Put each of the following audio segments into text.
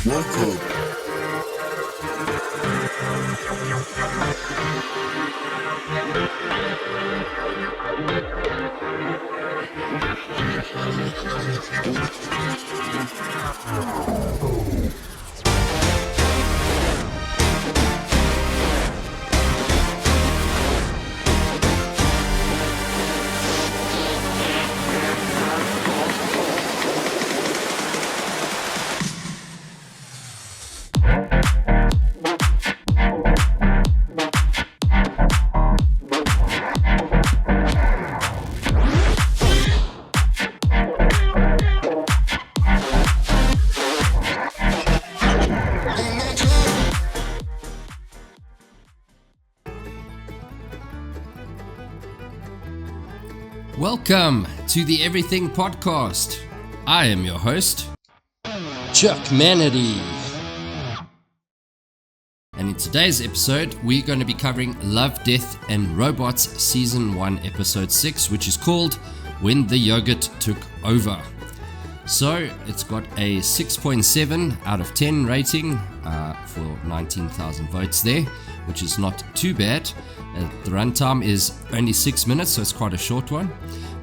Welcome. Welcome to the Everything Podcast. I am your host, Chuck Manity. And in today's episode, we're going to be covering Love, Death and Robots Season 1, Episode 6, which is called When the Yoghurt Took Over. So it's got a 6.7 out of 10 rating for 19,000 votes there, which is not too bad. The runtime is only 6 minutes, so it's quite a short one.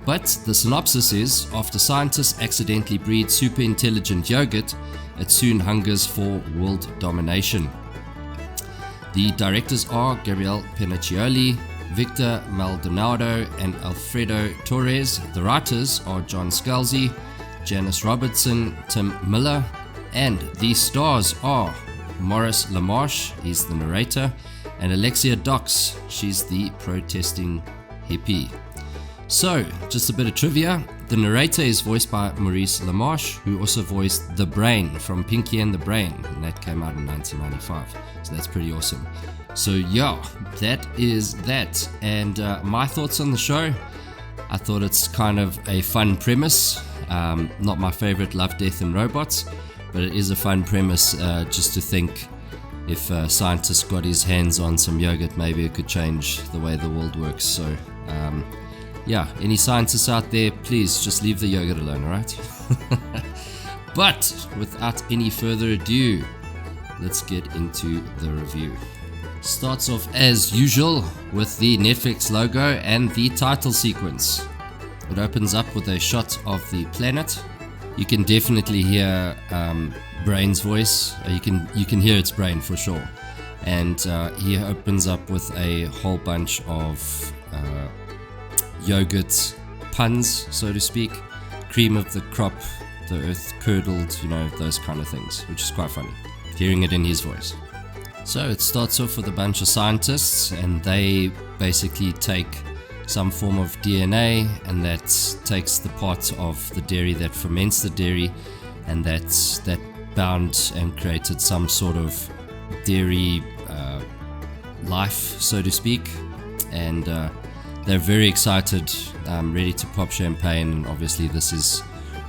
But the synopsis is, after scientists accidentally breed super intelligent yogurt, it soon hungers for world domination. The directors are Gabriele Pinaccioli, Victor Maldonado and Alfredo Torres. The writers are John Scalzi, Janice Robertson, Tim Miller, and the stars are Maurice LaMarche, he's the narrator, and Alexia Dox, she's the protesting hippie. So, just a bit of trivia. The narrator is voiced by Maurice LaMarche, who also voiced The Brain from Pinky and the Brain, and that came out in 1995. So that's pretty awesome. So yeah, that is that. And my thoughts on the show, I thought it's kind of a fun premise. Not my favorite Love, Death and Robots, but it is a fun premise just to think if scientists got his hands on some yogurt, maybe it could change the way the world works. So yeah, any scientists out there, please just leave the yogurt alone, alright? But without any further ado, let's get into the review. Starts off as usual with the Netflix logo and the title sequence. It opens up with a shot of the planet. You can definitely hear Brain's voice. You can hear its Brain for sure. And he opens up with a whole bunch of yogurt puns, so to speak. Cream of the crop, the earth curdled, those kind of things, which is quite funny, hearing it in his voice. So it starts off with a bunch of scientists, and they basically take some form of DNA, and that takes the part of the dairy that ferments the dairy, and that bound and created some sort of dairy life, so to speak. And they're very excited, ready to pop champagne, and obviously this is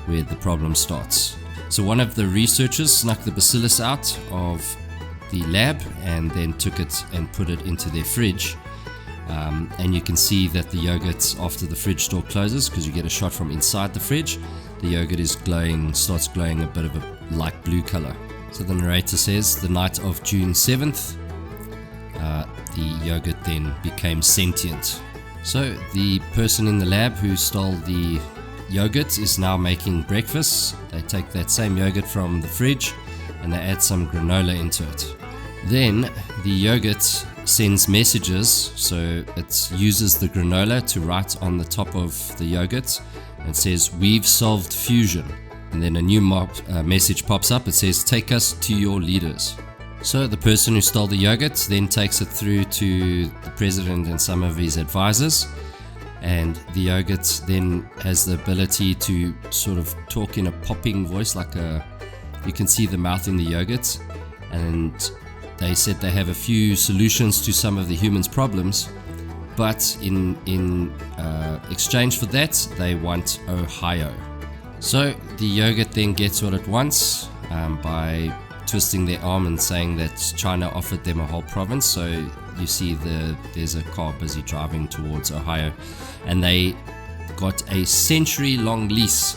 where the problem starts. So one of the researchers snuck the bacillus out of the lab and then took it and put it into their fridge. And you can see that the yogurt, after the fridge door closes, because you get a shot from inside the fridge, the yogurt is starts glowing a bit of a light blue color. So the narrator says, the night of June 7th, the yogurt then became sentient. So the person in the lab who stole the yogurt is now making breakfast. They take that same yogurt from the fridge and they add some granola into it. Then the yogurt sends messages, so it uses the granola to write on the top of the yogurt. It says, "We've solved fusion." And then a new message pops up. It says, "Take us to your leaders." So the person who stole the yogurt then takes it through to the president and some of his advisors. And the yogurt then has the ability to sort of talk in a popping voice, you can see the mouth in the yogurt. And they said they have a few solutions to some of the humans' problems, but in exchange for that, they want Ohio. So the yogurt then gets what it wants by twisting their arm and saying that China offered them a whole province. So you see there's a car busy driving towards Ohio, and they got a century-long lease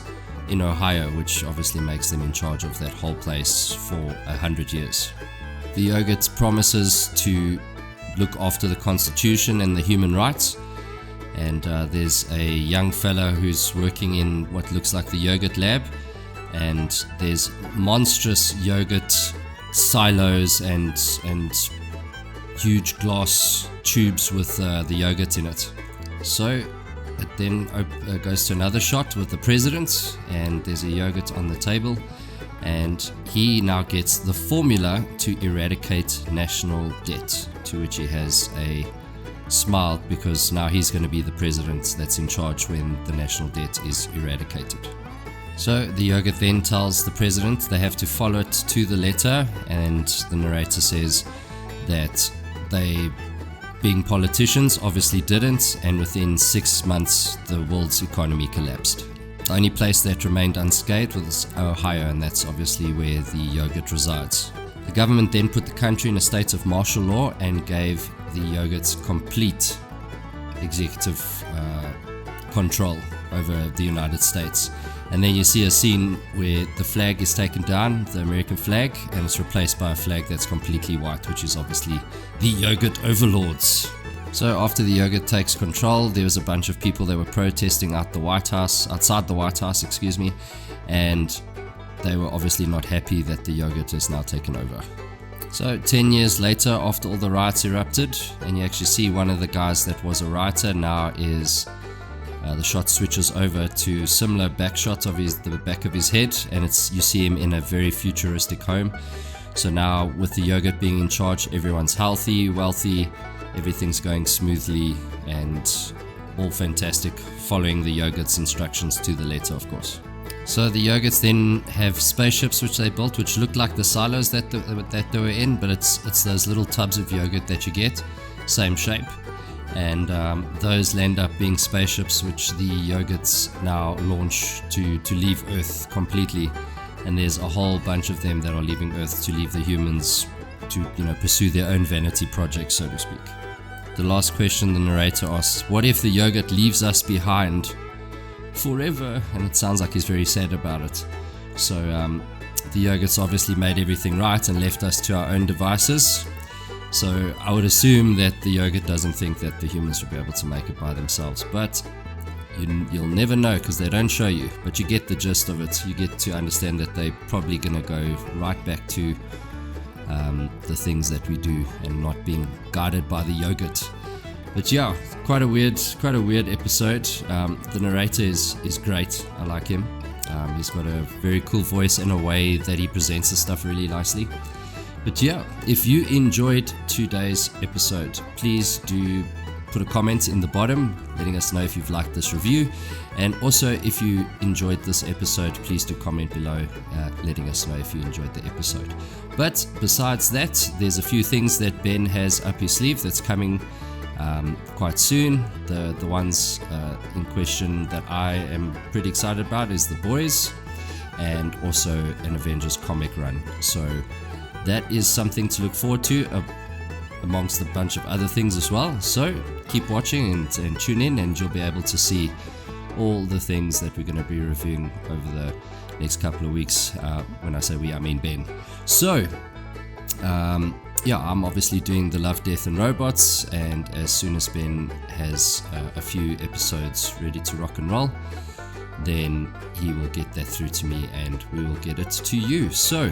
in Ohio, which obviously makes them in charge of that whole place for 100 years. The yogurt promises to look after the Constitution and the human rights, and there's a young fella who's working in what looks like the yogurt lab, and there's monstrous yogurt silos and huge glass tubes with the yogurt in it. So it then goes to another shot with the president, and there's a yogurt on the table, and he now gets the formula to eradicate national debt, to which he has a smile, because now he's going to be the president that's in charge when the national debt is eradicated. So the yogurt then tells the president they have to follow it to the letter, and the narrator says that they, being politicians, obviously didn't, and within 6 months the world's economy collapsed. The only place that remained unscathed was Ohio, and that's obviously where the yogurt resides. The government then put the country in a state of martial law and gave the yogurt complete executive control over the United States. And then you see a scene where the flag is taken down, the American flag, and it's replaced by a flag that's completely white, which is obviously the yogurt overlords. So after the yogurt takes control, there was a bunch of people that were protesting outside the White House, and they were obviously not happy that the yogurt is now taken over. So 10 years later, after all the riots erupted, and you actually see one of the guys that was a rioter now is the shot switches over to similar back shots of the back of his head, and you see him in a very futuristic home. So now with the yogurt being in charge, everyone's healthy, wealthy, everything's going smoothly, and all fantastic, following the yogurt's instructions to the letter, of course. So the yogurts then have spaceships which they built, which look like the silos that they were in, but it's those little tubs of yogurt that you get, same shape. And those end up being spaceships which the yogurts now launch to leave Earth completely. And there's a whole bunch of them that are leaving Earth to leave the humans to pursue their own vanity projects, so to speak. The last question the narrator asks, what if the yogurt leaves us behind forever? And it sounds like he's very sad about it. So the yogurts obviously made everything right and left us to our own devices. So I would assume that the yogurt doesn't think that the humans will be able to make it by themselves, but you'll never know because they don't show you, but you get the gist of it. You get to understand that they're probably going to go right back to the things that we do and not being guided by the yogurt. But yeah, quite a weird episode. The narrator is great. I like him. He's got a very cool voice and a way that he presents the stuff really nicely. But yeah, if you enjoyed today's episode, please do put a comment in the bottom letting us know if you've liked this review. And also, if you enjoyed this episode, please do comment below letting us know if you enjoyed the episode. But besides that, there's a few things that Ben has up his sleeve that's coming quite soon. The ones in question that I am pretty excited about is The Boys, and also an Avengers comic run. So that is something to look forward to, amongst a bunch of other things as well. So keep watching and tune in, and you'll be able to see all the things that we're going to be reviewing over the next couple of weeks. When I say we, I mean Ben. So yeah, I'm obviously doing the Love, Death and Robots, and as soon as Ben has a few episodes ready to rock and roll, then he will get that through to me and we will get it to you. So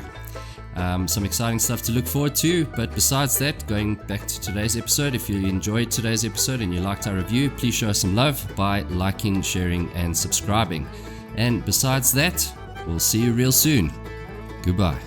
some exciting stuff to look forward to. But besides that, going back to today's episode, if you enjoyed today's episode and you liked our review, please show us some love by liking, sharing and subscribing. And besides that, we'll see you real soon. Goodbye.